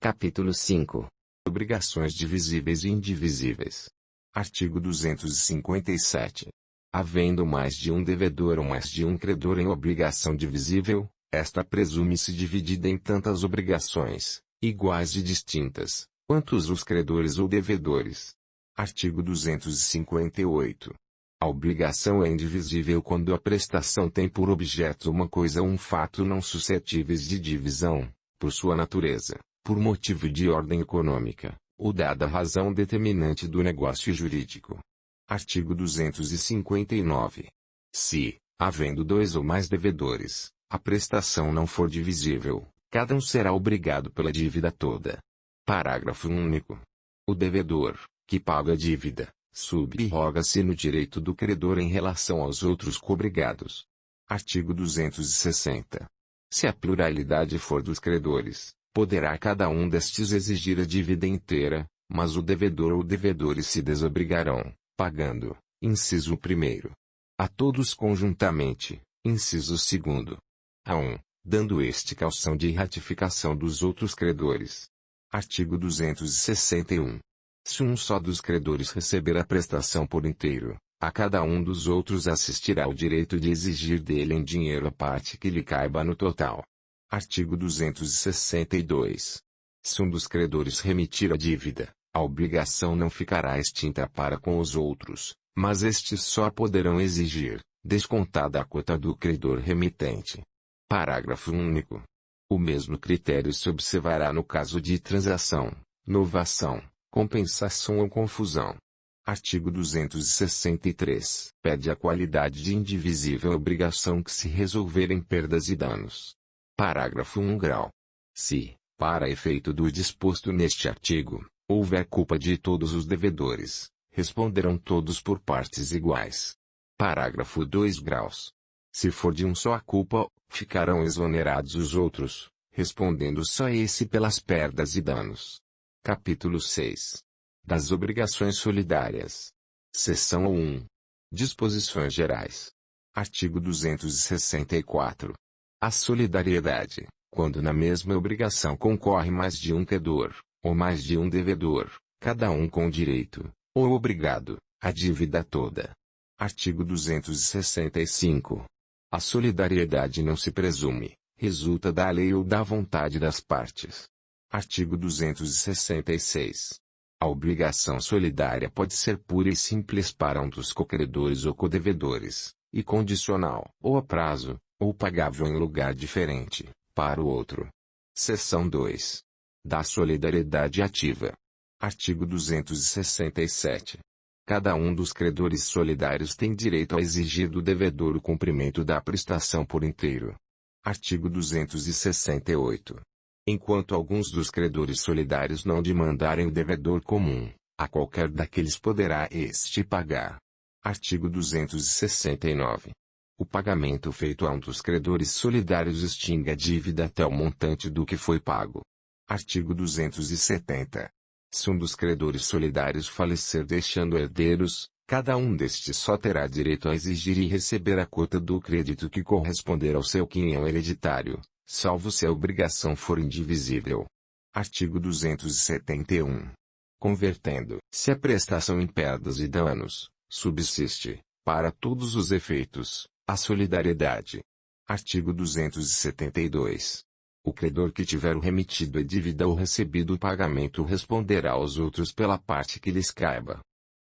Capítulo 5. Obrigações divisíveis e indivisíveis. Artigo 257. Havendo mais de um devedor ou mais de um credor em obrigação divisível, esta presume-se dividida em tantas obrigações, iguais e distintas, quantos os credores ou devedores. Artigo 258. A obrigação é indivisível quando a prestação tem por objeto uma coisa ou um fato não suscetíveis de divisão, por sua natureza, por motivo de ordem econômica, ou dada razão determinante do negócio jurídico. Artigo 259. Se, havendo dois ou mais devedores, a prestação não for divisível, cada um será obrigado pela dívida toda. Parágrafo único. O devedor, que paga a dívida, subroga-se no direito do credor em relação aos outros cobrigados. Artigo 260. Se a pluralidade for dos credores, poderá cada um destes exigir a dívida inteira, mas o devedor ou devedores se desobrigarão, pagando, inciso 1º. A todos conjuntamente, inciso 2º. A um, dando este caução de ratificação dos outros credores. Artigo 261. Se um só dos credores receber a prestação por inteiro, a cada um dos outros assistirá o direito de exigir dele em dinheiro a parte que lhe caiba no total. Artigo 262. Se um dos credores remitir a dívida, a obrigação não ficará extinta para com os outros, mas estes só poderão exigir, descontada a quota do credor remitente. Parágrafo único. O mesmo critério se observará no caso de transação, novação, compensação ou confusão. Artigo 263. Pede a qualidade de indivisível obrigação que se resolver em perdas e danos. Parágrafo 1 grau. Se, para efeito do disposto neste artigo, houver culpa de todos os devedores, responderão todos por partes iguais. Parágrafo 2 graus. Se for de um só a culpa, ficarão exonerados os outros, respondendo só esse pelas perdas e danos. Capítulo 6. Das obrigações solidárias. Seção 1. Disposições gerais. Artigo 264. A solidariedade, quando na mesma obrigação concorre mais de um credor, ou mais de um devedor, cada um com direito, ou obrigado, à dívida toda. Artigo 265. A solidariedade não se presume, resulta da lei ou da vontade das partes. Artigo 266. A obrigação solidária pode ser pura e simples para um dos cocredores ou codevedores, e condicional, ou a prazo, ou pagável em lugar diferente, para o outro. Seção 2. Da solidariedade ativa. Artigo 267. Cada um dos credores solidários tem direito a exigir do devedor o cumprimento da prestação por inteiro. Artigo 268. Enquanto alguns dos credores solidários não demandarem o devedor comum, a qualquer daqueles poderá este pagar. Artigo 269. O pagamento feito a um dos credores solidários extingue a dívida até o montante do que foi pago. Artigo 270. Se um dos credores solidários falecer deixando herdeiros, cada um destes só terá direito a exigir e receber a quota do crédito que corresponder ao seu quinhão hereditário, salvo se a obrigação for indivisível. Artigo 271. Convertendo-se a prestação em perdas e danos, subsiste, para todos os efeitos, a solidariedade. Artigo 272. O credor que tiver remitido a dívida ou recebido o pagamento responderá aos outros pela parte que lhes caiba.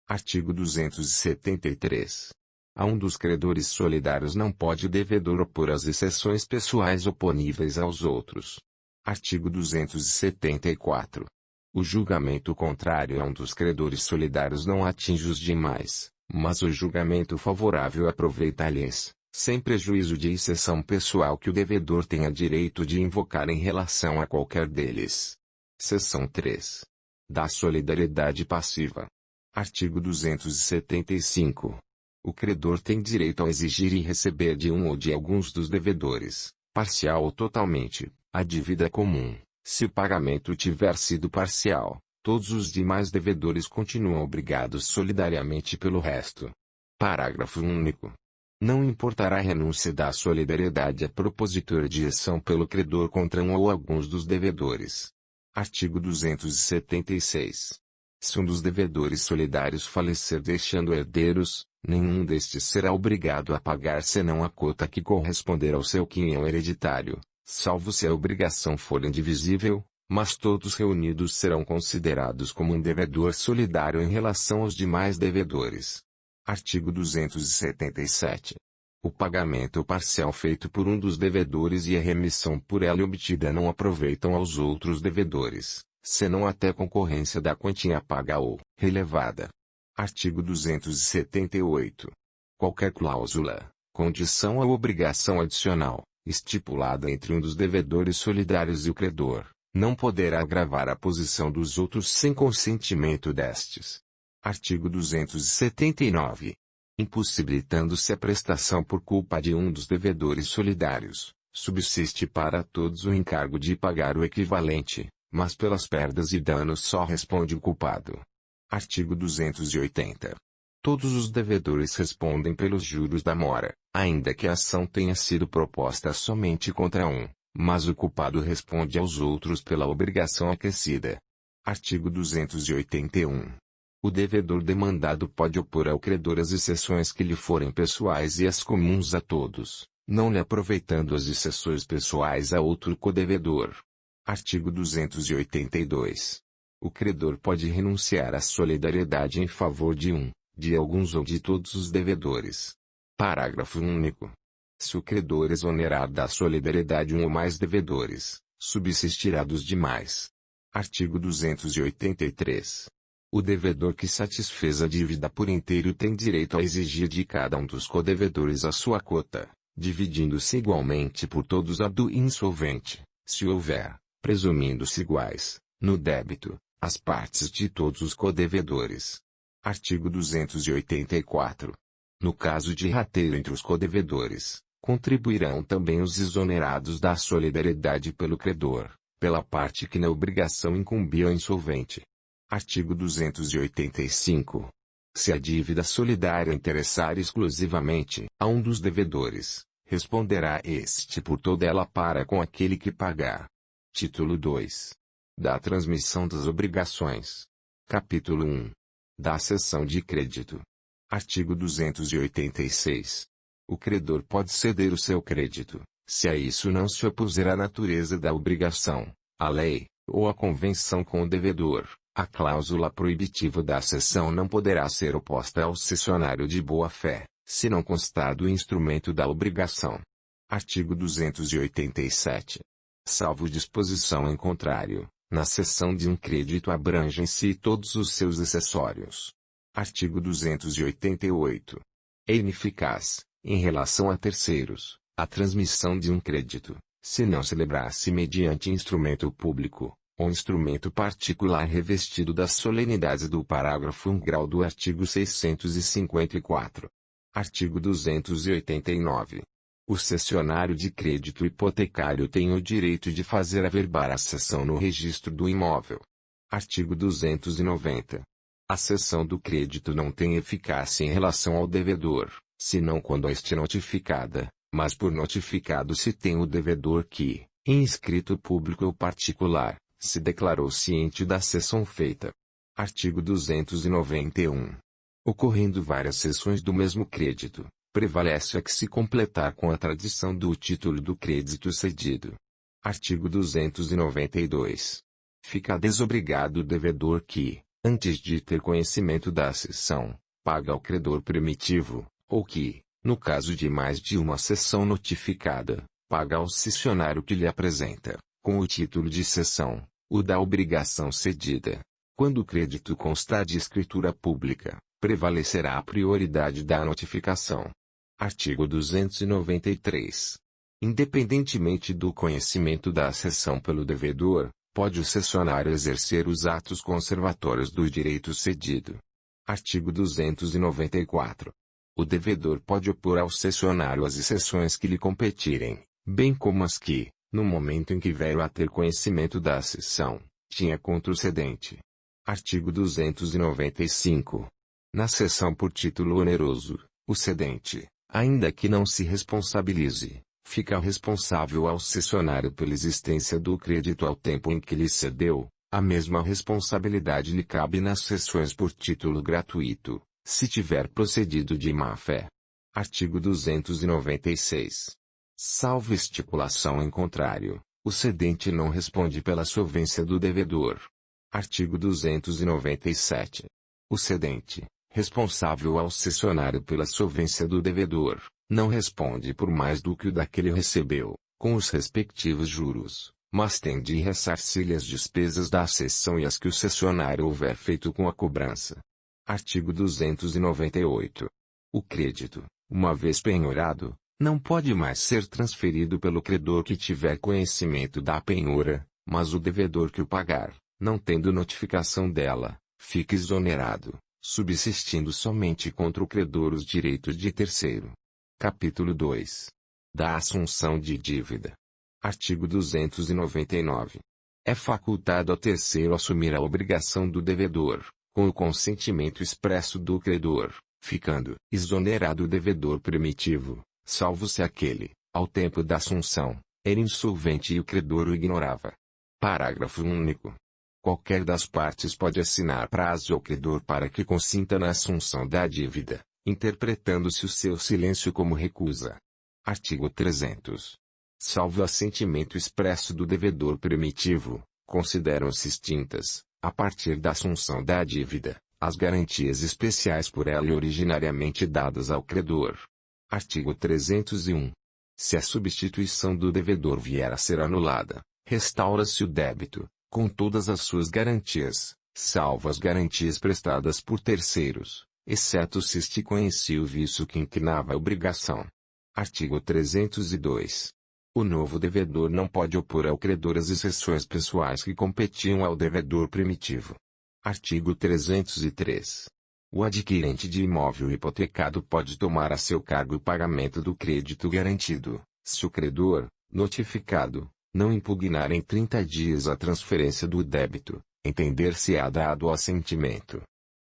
Artigo 273. A um dos credores solidários não pode o devedor opor as exceções pessoais oponíveis aos outros. Artigo 274. O julgamento contrário a um dos credores solidários não atinge os demais, mas o julgamento favorável aproveita-lhes, sem prejuízo de exceção pessoal que o devedor tenha direito de invocar em relação a qualquer deles. Seção 3. Da solidariedade passiva. Artigo 275. O credor tem direito a exigir e receber de um ou de alguns dos devedores, parcial ou totalmente, a dívida comum. Se o pagamento tiver sido parcial, todos os demais devedores continuam obrigados solidariamente pelo resto. Parágrafo único. Não importará a renúncia da solidariedade a propositor de ação pelo credor contra um ou alguns dos devedores. Artigo 276. Se um dos devedores solidários falecer deixando herdeiros, nenhum destes será obrigado a pagar senão a cota que corresponder ao seu quinhão hereditário, salvo se a obrigação for indivisível, mas todos reunidos serão considerados como um devedor solidário em relação aos demais devedores. Artigo 277. O pagamento parcial feito por um dos devedores e a remissão por ela obtida não aproveitam aos outros devedores, senão até concorrência da quantia paga ou relevada. Artigo 278. Qualquer cláusula, condição ou obrigação adicional, estipulada entre um dos devedores solidários e o credor, não poderá agravar a posição dos outros sem consentimento destes. Artigo 279. Impossibilitando-se a prestação por culpa de um dos devedores solidários, subsiste para todos o encargo de pagar o equivalente, mas pelas perdas e danos só responde o culpado. Artigo 280. Todos os devedores respondem pelos juros da mora, ainda que a ação tenha sido proposta somente contra um, mas o culpado responde aos outros pela obrigação aquecida. Artigo 281. O devedor demandado pode opor ao credor as exceções que lhe forem pessoais e as comuns a todos, não lhe aproveitando as exceções pessoais a outro codevedor. Artigo 282. O credor pode renunciar à solidariedade em favor de alguns ou de todos os devedores. Parágrafo único. Se o credor exonerar da solidariedade um ou mais devedores, subsistirá dos demais. Artigo 283. O devedor que satisfez a dívida por inteiro tem direito a exigir de cada um dos codevedores a sua cota, dividindo-se igualmente por todos a do insolvente, se houver, presumindo-se iguais, no débito, as partes de todos os codevedores. Artigo 284. No caso de rateio entre os codevedores, contribuirão também os exonerados da solidariedade pelo credor, pela parte que na obrigação incumbia ao insolvente. Artigo 285. Se a dívida solidária interessar exclusivamente a um dos devedores, responderá este por toda ela para com aquele que pagar. Título 2. Da transmissão das obrigações. Capítulo 1. Da cessão de crédito. Artigo 286. O credor pode ceder o seu crédito, se a isso não se opuser a natureza da obrigação, a lei, ou a convenção com o devedor. A cláusula proibitiva da cessão não poderá ser oposta ao cessionário de boa-fé, se não constar do instrumento da obrigação. Artigo 287. Salvo disposição em contrário, na cessão de um crédito abrangem-se todos os seus acessórios. Artigo 288. É ineficaz, em relação a terceiros, a transmissão de um crédito, se não celebrasse mediante instrumento público, ou instrumento particular revestido das solenidades do parágrafo 1º do artigo 654. Artigo 289. O cessionário de crédito hipotecário tem o direito de fazer averbar a cessão no registro do imóvel. Artigo 290. A cessão do crédito não tem eficácia em relação ao devedor, senão quando este é notificada, mas por notificado se tem o devedor que, em escrito público ou particular, se declarou ciente da cessão feita. Artigo 291. Ocorrendo várias cessões do mesmo crédito, prevalece a que se completar com a tradição do título do crédito cedido. Artigo 292. Fica desobrigado o devedor que, antes de ter conhecimento da cessão, paga ao credor primitivo, ou que, no caso de mais de uma cessão notificada, paga ao cessionário que lhe apresenta, com o título de cessão, o da obrigação cedida. Quando o crédito constar de escritura pública, prevalecerá a prioridade da notificação. Artigo 293. Independentemente do conhecimento da cessão pelo devedor, pode o cessionário exercer os atos conservatórios do direito cedido. Artigo 294. O devedor pode opor ao cessionário as exceções que lhe competirem, bem como as que, no momento em que vier a ter conhecimento da cessão, tinha contra o cedente. Artigo 295. Na cessão por título oneroso, o cedente, ainda que não se responsabilize, fica responsável ao cessionário pela existência do crédito ao tempo em que lhe cedeu. A mesma responsabilidade lhe cabe nas cessões por título gratuito, se tiver procedido de má-fé. Artigo 296. Salvo estipulação em contrário, o cedente não responde pela solvência do devedor. Artigo 297. O cedente, responsável ao cessionário pela solvência do devedor, não responde por mais do que o daquele recebeu, com os respectivos juros, mas tem de ressarcir-lhe as despesas da cessão e as que o cessionário houver feito com a cobrança. Artigo 298. O crédito, uma vez penhorado, não pode mais ser transferido pelo credor que tiver conhecimento da penhora, mas o devedor que o pagar, não tendo notificação dela, fica exonerado, subsistindo somente contra o credor os direitos de terceiro. Capítulo 2. Da assunção de dívida. Artigo 299. É facultado ao terceiro assumir a obrigação do devedor, com o consentimento expresso do credor, ficando exonerado o devedor primitivo, salvo se aquele, ao tempo da assunção, era insolvente e o credor o ignorava. Parágrafo único. Qualquer das partes pode assinar prazo ao credor para que consinta na assunção da dívida, interpretando-se o seu silêncio como recusa. Artigo 300. Salvo assentimento expresso do devedor primitivo, consideram-se extintas, a partir da assunção da dívida, as garantias especiais por ela originariamente dadas ao credor. Artigo 301. Se a substituição do devedor vier a ser anulada, restaura-se o débito, com todas as suas garantias, salvo as garantias prestadas por terceiros, exceto se esticam em si o vício que inclinava a obrigação. Artigo 302. O novo devedor não pode opor ao credor as exceções pessoais que competiam ao devedor primitivo. Artigo 303. O adquirente de imóvel hipotecado pode tomar a seu cargo o pagamento do crédito garantido, se o credor, notificado, não impugnar em 30 dias a transferência do débito, entender-se-á dado o assentimento.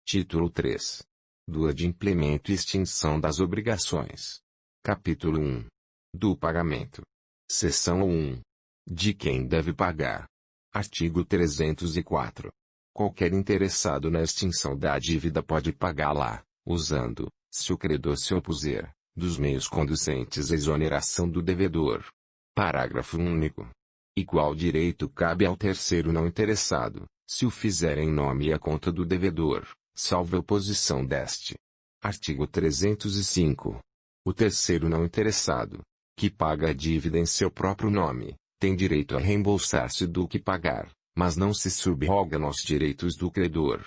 Título 3. Do adimplemento e extinção das obrigações. Capítulo 1. Do pagamento. Seção 1. De quem deve pagar. Artigo 304. Qualquer interessado na extinção da dívida pode pagá-la, usando, se o credor se opuser, dos meios conducentes à exoneração do devedor. Parágrafo único. Igual direito cabe ao terceiro não interessado, se o fizer em nome e à conta do devedor, salvo a oposição deste. Artigo 305. O terceiro não interessado, que paga a dívida em seu próprio nome, tem direito a reembolsar-se do que pagar, mas não se subroga nos direitos do credor.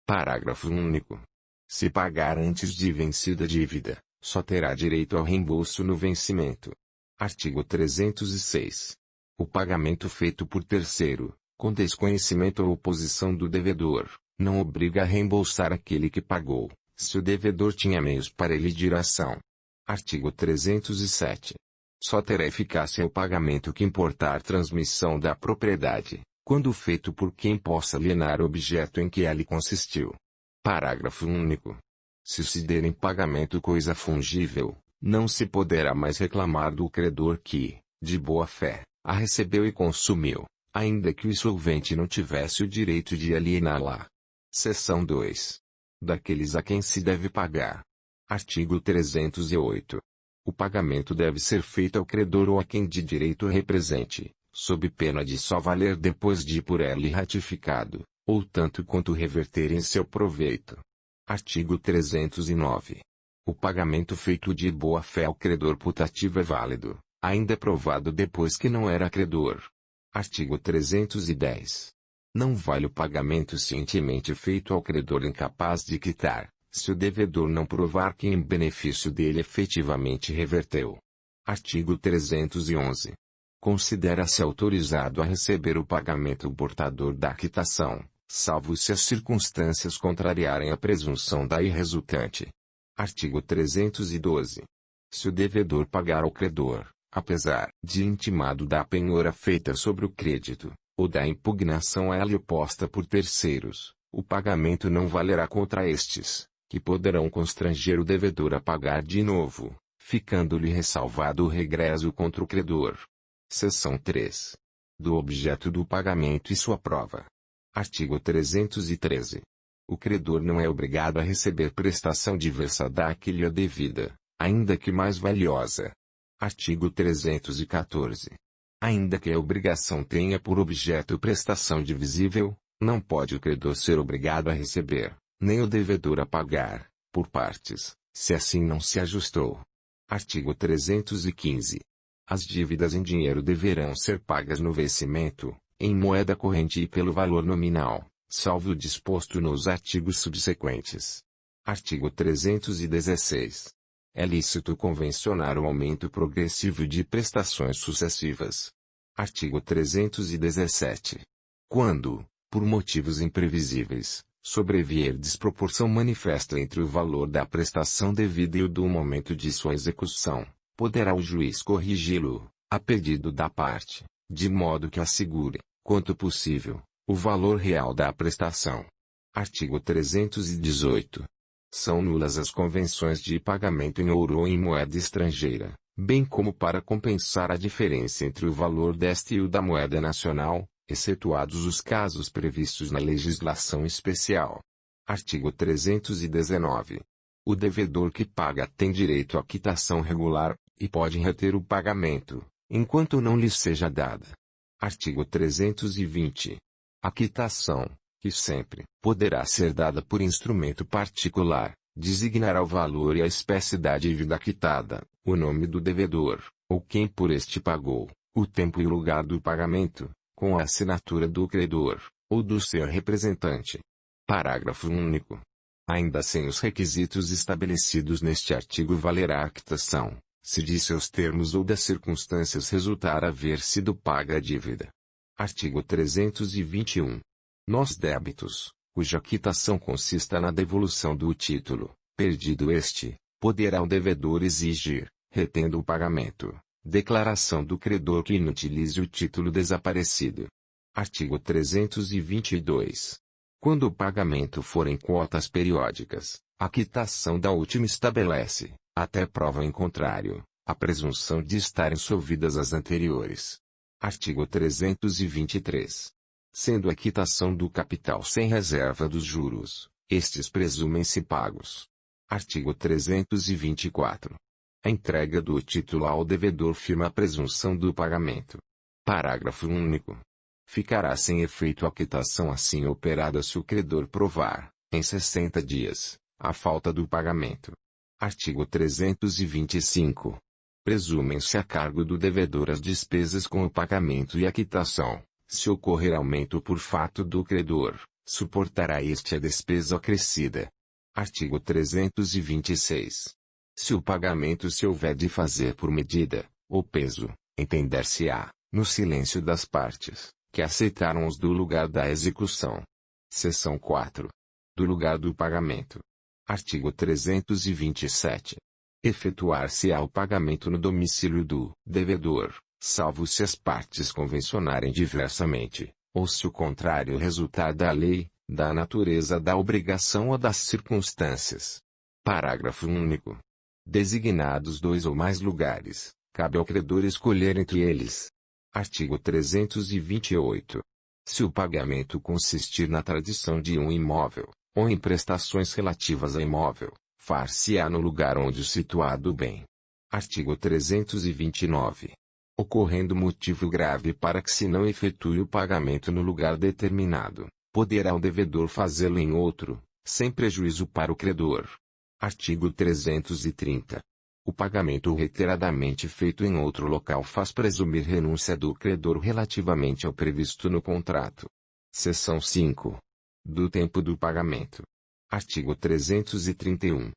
Parágrafo único. Se pagar antes de vencida a dívida, só terá direito ao reembolso no vencimento. Artigo 306. O pagamento feito por terceiro, com desconhecimento ou oposição do devedor, não obriga a reembolsar aquele que pagou, se o devedor tinha meios para elidir a ação. Artigo 307. Só terá eficácia o pagamento que importar transmissão da propriedade, quando feito por quem possa alienar o objeto em que ela consistiu. Parágrafo único. Se der em pagamento coisa fungível, não se poderá mais reclamar do credor que, de boa fé, a recebeu e consumiu, ainda que o insolvente não tivesse o direito de aliená-la. Seção 2. Daqueles a quem se deve pagar. Artigo 308. O pagamento deve ser feito ao credor ou a quem de direito represente, sob pena de só valer depois de por ele ratificado, ou tanto quanto reverter em seu proveito. Artigo 309. O pagamento feito de boa fé ao credor putativo é válido, ainda provado depois que não era credor. Artigo 310. Não vale o pagamento cientemente feito ao credor incapaz de quitar, se o devedor não provar que em benefício dele efetivamente reverteu. Artigo 311. Considera-se autorizado a receber o pagamento o portador da quitação, salvo se as circunstâncias contrariarem a presunção daí resultante. Artigo 312. Se o devedor pagar ao credor, apesar de intimado da penhora feita sobre o crédito, ou da impugnação a ela oposta por terceiros, o pagamento não valerá contra estes, que poderão constranger o devedor a pagar de novo, ficando-lhe ressalvado o regresso contra o credor. Seção 3. Do objeto do pagamento e sua prova. Artigo 313. O credor não é obrigado a receber prestação diversa da que lhe é devida, ainda que mais valiosa. Artigo 314. Ainda que a obrigação tenha por objeto prestação divisível, não pode o credor ser obrigado a receber, nem o devedor a pagar, por partes, se assim não se ajustou. Artigo 315. As dívidas em dinheiro deverão ser pagas no vencimento, em moeda corrente e pelo valor nominal, salvo o disposto nos artigos subsequentes. Artigo 316. É lícito convencionar o aumento progressivo de prestações sucessivas. Artigo 317. Quando, por motivos imprevisíveis, sobrevier desproporção manifesta entre o valor da prestação devida e o do momento de sua execução, poderá o juiz corrigi-lo, a pedido da parte, de modo que assegure, quanto possível, o valor real da prestação. Artigo 318. São nulas as convenções de pagamento em ouro ou em moeda estrangeira, bem como para compensar a diferença entre o valor desta e o da moeda nacional, excetuados os casos previstos na legislação especial. Artigo 319. O devedor que paga tem direito à quitação regular, e pode reter o pagamento, enquanto não lhe seja dada. Artigo 320. A quitação, que sempre poderá ser dada por instrumento particular, designará o valor e a espécie da dívida quitada, o nome do devedor, ou quem por este pagou, o tempo e o lugar do pagamento, com a assinatura do credor, ou do seu representante. Parágrafo único. Ainda sem os requisitos estabelecidos neste artigo valerá a quitação, se de seus termos ou das circunstâncias resultar haver sido paga a dívida. Artigo 321. Nos débitos, cuja quitação consista na devolução do título, perdido este, poderá o devedor exigir, retendo o pagamento, declaração do credor que inutilize o título desaparecido. Artigo 322. Quando o pagamento for em quotas periódicas, a quitação da última estabelece, até prova em contrário, a presunção de estarem solvidas as anteriores. Artigo 323. Sendo a quitação do capital sem reserva dos juros, estes presumem-se pagos. Artigo 324. A entrega do título ao devedor firma a presunção do pagamento. Parágrafo único. Ficará sem efeito a quitação assim operada se o credor provar, em 60 dias, a falta do pagamento. Artigo 325. Presumem-se a cargo do devedor as despesas com o pagamento e a quitação. Se ocorrer aumento por fato do credor, suportará este a despesa acrescida. Artigo 326. Se o pagamento se houver de fazer por medida, ou peso, entender-se-á, no silêncio das partes, que aceitaram os do lugar da execução. Seção 4. Do lugar do pagamento. Artigo 327. Efetuar-se-á o pagamento no domicílio do devedor, salvo se as partes convencionarem diversamente, ou se o contrário resultar da lei, da natureza da obrigação ou das circunstâncias. Parágrafo único. Designados dois ou mais lugares, cabe ao credor escolher entre eles. Artigo 328. Se o pagamento consistir na tradição de um imóvel, ou em prestações relativas a imóvel, far-se-á no lugar onde situado o bem. Artigo 329. Ocorrendo motivo grave para que se não efetue o pagamento no lugar determinado, poderá o devedor fazê-lo em outro, sem prejuízo para o credor. Artigo 330. O pagamento reiteradamente feito em outro local faz presumir renúncia do credor relativamente ao previsto no contrato. Seção 5. Do tempo do pagamento. Artigo 331.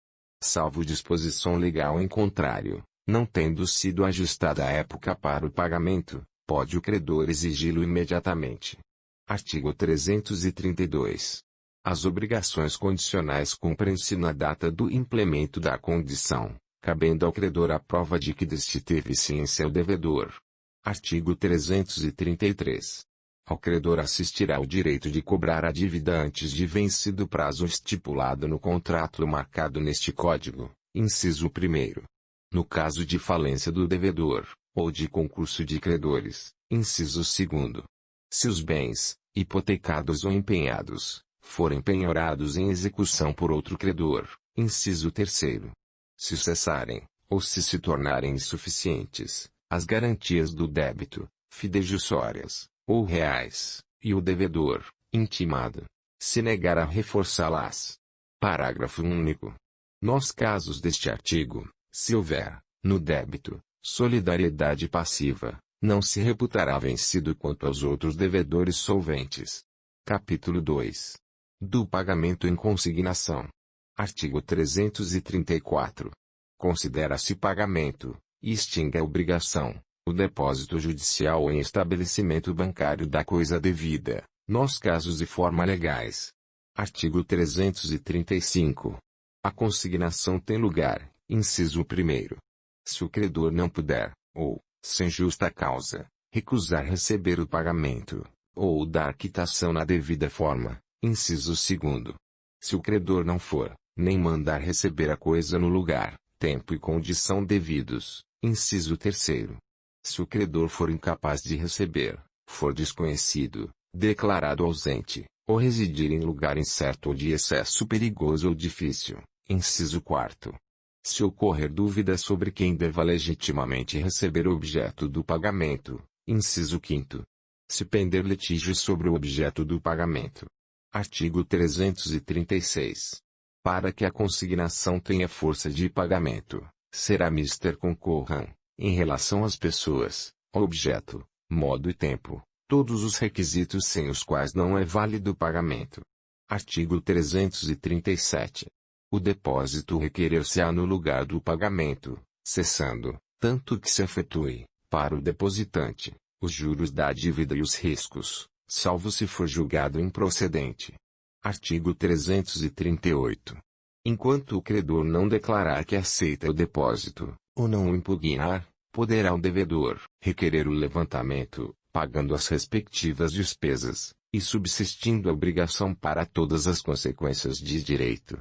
Salvo disposição legal em contrário, não tendo sido ajustada a época para o pagamento, pode o credor exigi-lo imediatamente. Artigo 332. As obrigações condicionais cumprem-se na data do implemento da condição, cabendo ao credor a prova de que deste teve ciência o devedor. Artigo 333. Ao credor assistirá o direito de cobrar a dívida antes de vencido o prazo estipulado no contrato marcado neste Código, inciso 1º. No caso de falência do devedor, ou de concurso de credores, inciso 2º. Se os bens, hipotecados ou empenhados, forem penhorados em execução por outro credor, inciso 3º. Se cessarem, ou se tornarem insuficientes, as garantias do débito, fidejussórias, ou reais, e o devedor, intimado, se negar a reforçá-las. Parágrafo único. Nos casos deste artigo, se houver, no débito, solidariedade passiva, não se reputará vencido quanto aos outros devedores solventes. Capítulo 2. Do pagamento em consignação. Artigo 334. Considera-se pagamento, e extingue a obrigação, o depósito judicial em estabelecimento bancário da coisa devida, nos casos e forma legais. Artigo 335. A consignação tem lugar, inciso 1º. Se o credor não puder, ou, sem justa causa, recusar receber o pagamento, ou dar quitação na devida forma, inciso 2º. Se o credor não for, nem mandar receber a coisa no lugar, tempo e condição devidos, inciso 3º. Se o credor for incapaz de receber, for desconhecido, declarado ausente, ou residir em lugar incerto ou de excesso perigoso ou difícil, inciso 4º. Se ocorrer dúvida sobre quem deva legitimamente receber o objeto do pagamento, inciso 5º. Se pender litígio sobre o objeto do pagamento. Artigo 336. Para que a consignação tenha força de pagamento, será mister concorram, em relação às pessoas, ao objeto, modo e tempo, todos os requisitos sem os quais não é válido o pagamento. Artigo 337. O depósito requerer-se-á no lugar do pagamento, cessando, tanto que se efetue, para o depositante, os juros da dívida e os riscos, salvo se for julgado improcedente. Artigo 338. Enquanto o credor não declarar que aceita o depósito, ou não o impugnar, poderá o devedor requerer o levantamento, pagando as respectivas despesas, e subsistindo a obrigação para todas as consequências de direito.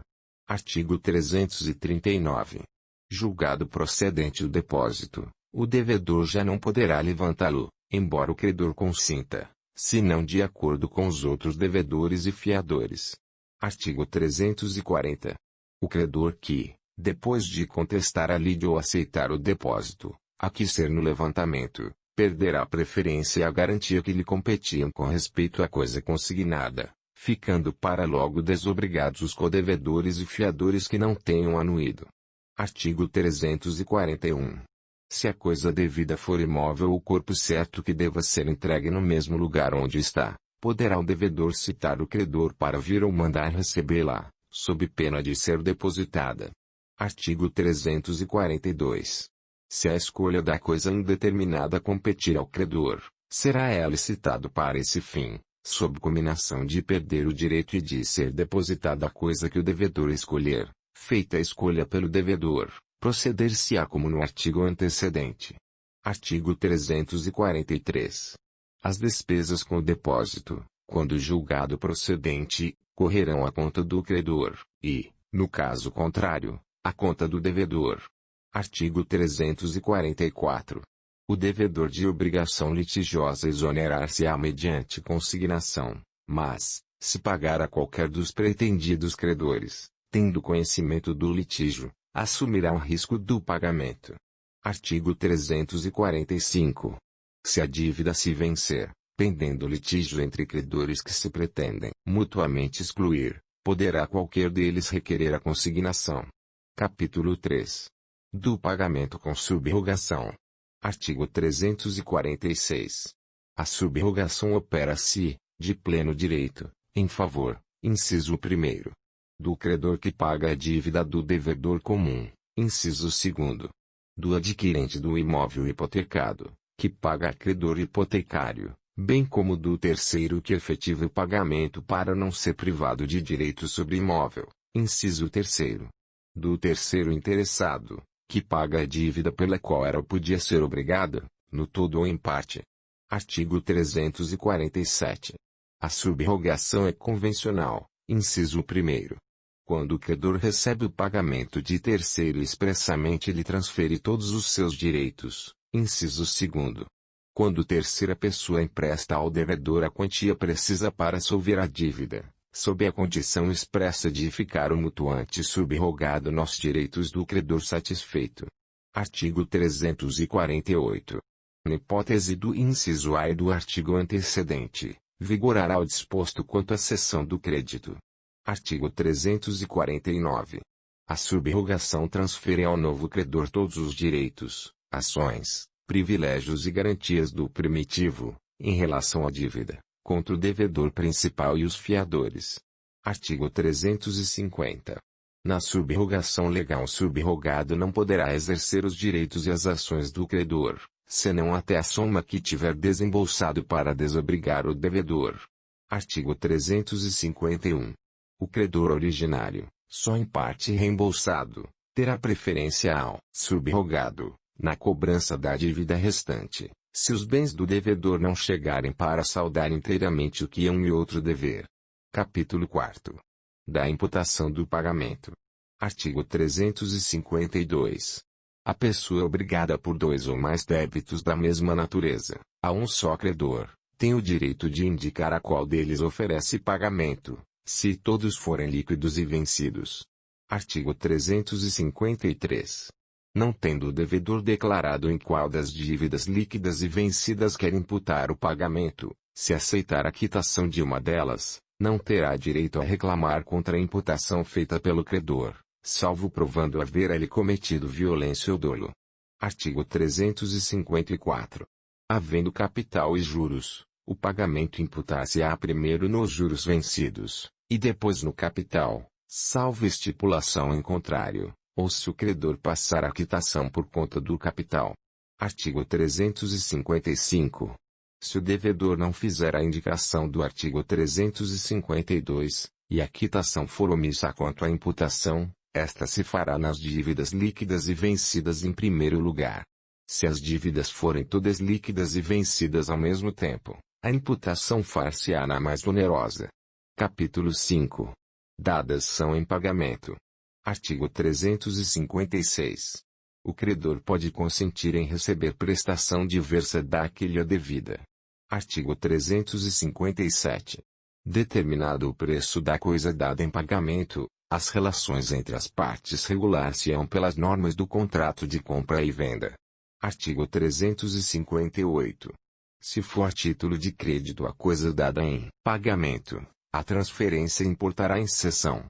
Artigo 339. Julgado procedente o depósito, o devedor já não poderá levantá-lo, embora o credor consinta, senão de acordo com os outros devedores e fiadores. Artigo 340. O credor que, depois de contestar a lide ou aceitar o depósito, aquiscer no levantamento, perderá a preferência e a garantia que lhe competiam com respeito à coisa consignada, ficando para logo desobrigados os codevedores e fiadores que não tenham anuído. Artigo 341. Se a coisa devida for imóvel ou corpo certo que deva ser entregue no mesmo lugar onde está, poderá o devedor citar o credor para vir ou mandar recebê-la, sob pena de ser depositada. Artigo 342. Se a escolha da coisa indeterminada competir ao credor, será ela licitado para esse fim, sob cominação de perder o direito e de ser depositada a coisa que o devedor escolher, feita a escolha pelo devedor, proceder-se-á como no artigo antecedente. Artigo 343. As despesas com o depósito, quando julgado procedente, correrão à conta do credor, e, no caso contrário, à conta do devedor. Artigo 344. O devedor de obrigação litigiosa exonerar-se-á mediante consignação, mas, se pagar a qualquer dos pretendidos credores, tendo conhecimento do litígio, assumirá o risco do pagamento. Artigo 345. Se a dívida se vencer, pendendo litígio entre credores que se pretendem mutuamente excluir, poderá qualquer deles requerer a consignação. Capítulo 3. Do pagamento com subrogação. Artigo 346. A subrogação opera-se, de pleno direito, em favor, inciso 1º, do credor que paga a dívida do devedor comum, inciso 2º, do adquirente do imóvel hipotecado, que paga a credor hipotecário, bem como do terceiro que efetiva o pagamento para não ser privado de direito sobre imóvel, inciso 3º, do terceiro interessado, que paga a dívida pela qual era ou podia ser obrigado, no todo ou em parte. Artigo 347. A subrogação é convencional, inciso 1º. Quando o credor recebe o pagamento de terceiro expressamente lhe transfere todos os seus direitos. Inciso 2º. Quando terceira pessoa empresta ao devedor a quantia precisa para solver a dívida, sob a condição expressa de ficar o mutuante subrogado nos direitos do credor satisfeito. Artigo 348. Na hipótese do inciso A e do artigo antecedente, vigorará o disposto quanto à cessão do crédito. Artigo 349. A subrogação transfere ao novo credor todos os direitos, ações, privilégios e garantias do primitivo, em relação à dívida, contra o devedor principal e os fiadores. Artigo 350. Na subrogação legal, o subrogado não poderá exercer os direitos e as ações do credor, senão até a soma que tiver desembolsado para desobrigar o devedor. Artigo 351. O credor originário, só em parte reembolsado, terá preferência ao subrogado, na cobrança da dívida restante, se os bens do devedor não chegarem para saldar inteiramente o que um e outro dever. Capítulo 4. Da imputação do pagamento. Artigo 352. A pessoa obrigada por dois ou mais débitos da mesma natureza, a um só credor, tem o direito de indicar a qual deles oferece pagamento, se todos forem líquidos e vencidos. Artigo 353. Não tendo o devedor declarado em qual das dívidas líquidas e vencidas quer imputar o pagamento, se aceitar a quitação de uma delas, não terá direito a reclamar contra a imputação feita pelo credor, salvo provando haver ele cometido violência ou dolo. Artigo 354. Havendo capital e juros, o pagamento imputar-se-á primeiro nos juros vencidos, e depois no capital, salvo estipulação em contrário, ou se o credor passar a quitação por conta do capital. Artigo 355. Se o devedor não fizer a indicação do artigo 352, e a quitação for omissa quanto à imputação, esta se fará nas dívidas líquidas e vencidas em primeiro lugar. Se as dívidas forem todas líquidas e vencidas ao mesmo tempo, a imputação far-se-á na mais onerosa. Capítulo 5. Da dação em pagamento. Artigo 356. O credor pode consentir em receber prestação diversa daquele a devida. Artigo 357. Determinado o preço da coisa dada em pagamento, as relações entre as partes regular-se-ão pelas normas do contrato de compra e venda. Artigo 358. Se for a título de crédito a coisa dada em pagamento, a transferência importará em cessão.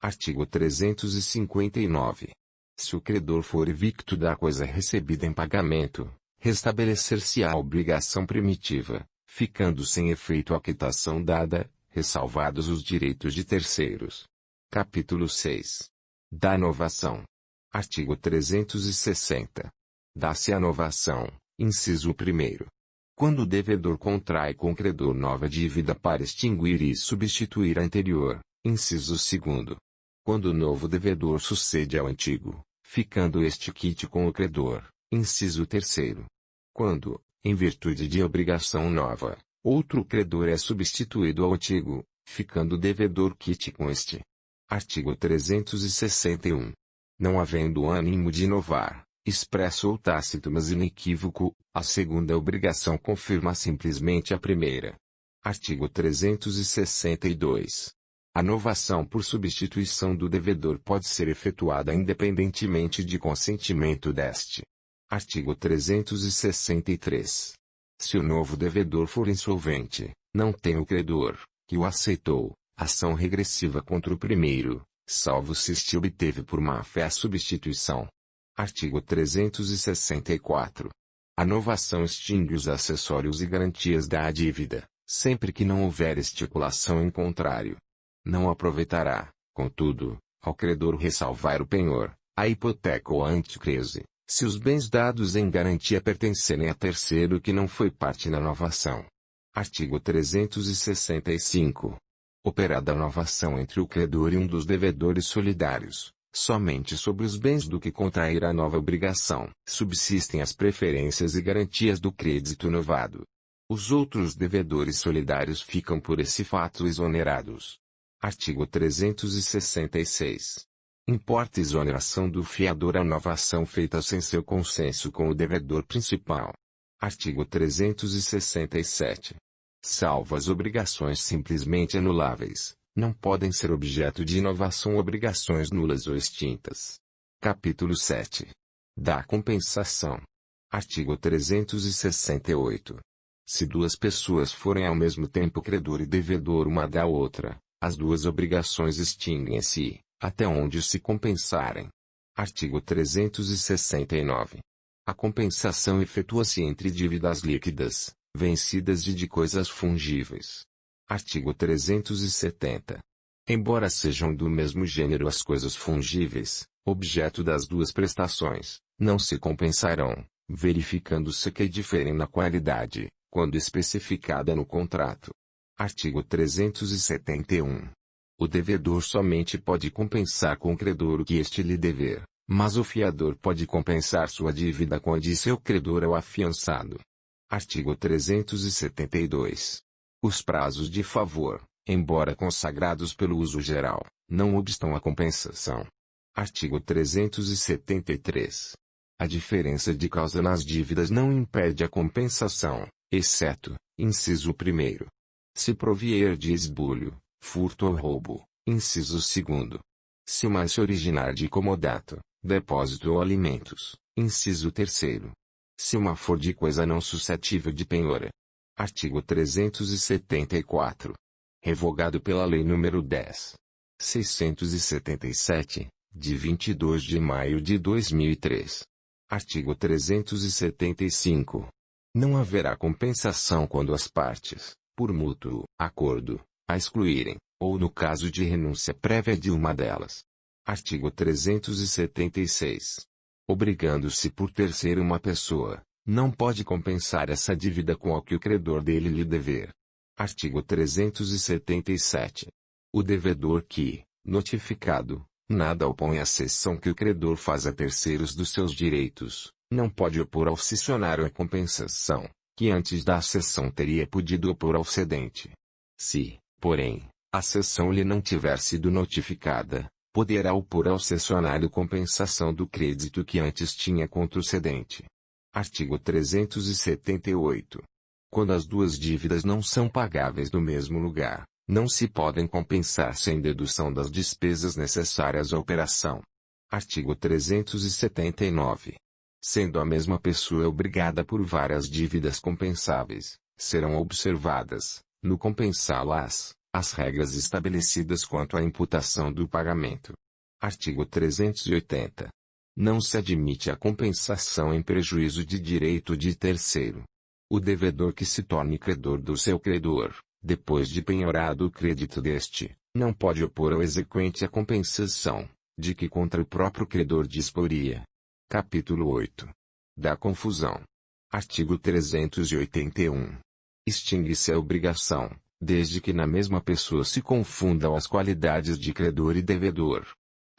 Artigo 359. Se o credor for evicto da coisa recebida em pagamento, restabelecer-se-á a obrigação primitiva, ficando sem efeito a quitação dada, ressalvados os direitos de terceiros. Capítulo 6. Da novação. Artigo 360. Dá-se a novação, inciso 1º. Quando o devedor contrai com o credor nova dívida para extinguir e substituir a anterior, inciso 2º. Quando o novo devedor sucede ao antigo, ficando este quite com o credor, inciso 3º. Quando, em virtude de obrigação nova, outro credor é substituído ao antigo, ficando o devedor quite com este. Artigo 361. Não havendo ânimo de inovar, expresso ou tácito mas inequívoco, a segunda obrigação confirma simplesmente a primeira. Artigo 362. A novação por substituição do devedor pode ser efetuada independentemente de consentimento deste. Artigo 363. Se o novo devedor for insolvente, não tem o credor, que o aceitou, ação regressiva contra o primeiro, salvo se este obteve por má-fé a substituição. Artigo 364. A novação extingue os acessórios e garantias da dívida, sempre que não houver estipulação em contrário. Não aproveitará, contudo, ao credor ressalvar o penhor, a hipoteca ou a antecrese, se os bens dados em garantia pertencerem a terceiro que não foi parte na novação. Artigo 365. Operada a novação entre o credor e um dos devedores solidários, somente sobre os bens do que contrair a nova obrigação, subsistem as preferências e garantias do crédito novado. Os outros devedores solidários ficam por esse fato exonerados. Artigo 366. Importa exoneração do fiador a nova ação feita sem seu consenso com o devedor principal. Artigo 367. Salvo as obrigações simplesmente anuláveis, não podem ser objeto de inovação obrigações nulas ou extintas. Capítulo 7. Da compensação. Artigo 368. Se duas pessoas forem ao mesmo tempo credor e devedor uma da outra, as duas obrigações extinguem-se, até onde se compensarem. Artigo 369. A compensação efetua-se entre dívidas líquidas, vencidas e de coisas fungíveis. Artigo 370. Embora sejam do mesmo gênero as coisas fungíveis, objeto das duas prestações, não se compensarão, verificando-se que diferem na qualidade, quando especificada no contrato. Artigo 371. O devedor somente pode compensar com o credor o que este lhe dever, mas o fiador pode compensar sua dívida com a de seu credor ao afiançado. Artigo 372. Os prazos de favor, embora consagrados pelo uso geral, não obstam a compensação. Artigo 373. A diferença de causa nas dívidas não impede a compensação, exceto, inciso 1º, se provier de esbulho, furto ou roubo, inciso 2º. Se o mais se originar de comodato, depósito ou alimentos, inciso 3º. Se uma for de coisa não suscetível de penhora. Artigo 374. Revogado pela Lei nº 10.677, de 22 de maio de 2003. Artigo 375. Não haverá compensação quando as partes, por mútuo acordo, a excluírem, ou no caso de renúncia prévia de uma delas. Artigo 376. Obrigando-se por terceiro uma pessoa, não pode compensar essa dívida com a que o credor dele lhe dever. Artigo 377. O devedor que, notificado, nada opõe à cessão que o credor faz a terceiros dos seus direitos, não pode opor ao cessionário a compensação, que antes da cessão teria podido opor ao cedente. Se, porém, a cessão lhe não tiver sido notificada, poderá opor ao cessionário compensação do crédito que antes tinha contra o cedente. Artigo 378. Quando as duas dívidas não são pagáveis no mesmo lugar, não se podem compensar sem dedução das despesas necessárias à operação. Artigo 379. Sendo a mesma pessoa obrigada por várias dívidas compensáveis, serão observadas, no compensá-las, as regras estabelecidas quanto à imputação do pagamento. Artigo 380. Não se admite a compensação em prejuízo de direito de terceiro. O devedor que se torne credor do seu credor, depois de penhorado o crédito deste, não pode opor ao exequente a compensação, de que contra o próprio credor disporia. Capítulo 8. Da confusão. Artigo 381. Extingue-se a obrigação, desde que na mesma pessoa se confundam as qualidades de credor e devedor.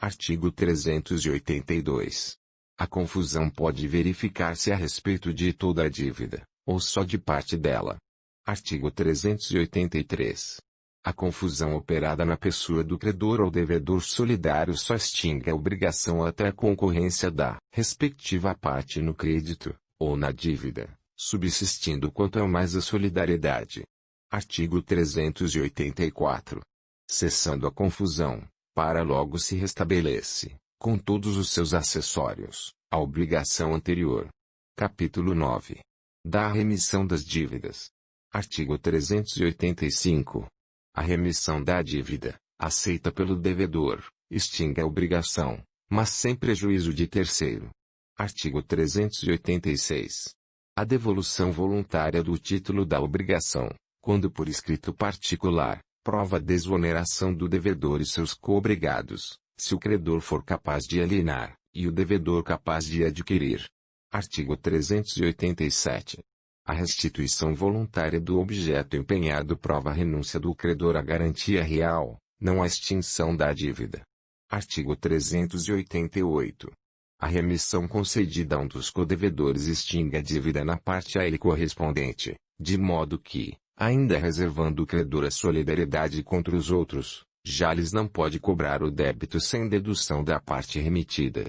Artigo 382. A confusão pode verificar-se a respeito de toda a dívida, ou só de parte dela. Artigo 383. A confusão operada na pessoa do credor ou devedor solidário só extingue a obrigação até a concorrência da respectiva parte no crédito, ou na dívida, subsistindo quanto ao mais a solidariedade. Artigo 384. Cessando a confusão, para logo se restabelece, com todos os seus acessórios, a obrigação anterior. Capítulo 9. Da remissão das dívidas. Artigo 385. A remissão da dívida, aceita pelo devedor, extingue a obrigação, mas sem prejuízo de terceiro. Artigo 386. A devolução voluntária do título da obrigação, quando por escrito particular, prova a desoneração do devedor e seus coobrigados, se o credor for capaz de alienar, e o devedor capaz de adquirir. Artigo 387. A restituição voluntária do objeto empenhado prova a renúncia do credor à garantia real, não a extinção da dívida. Artigo 388. A remissão concedida a um dos codevedores extingue a dívida na parte a ele correspondente, de modo que, ainda reservando o credor a solidariedade contra os outros, Jales não pode cobrar o débito sem dedução da parte remitida.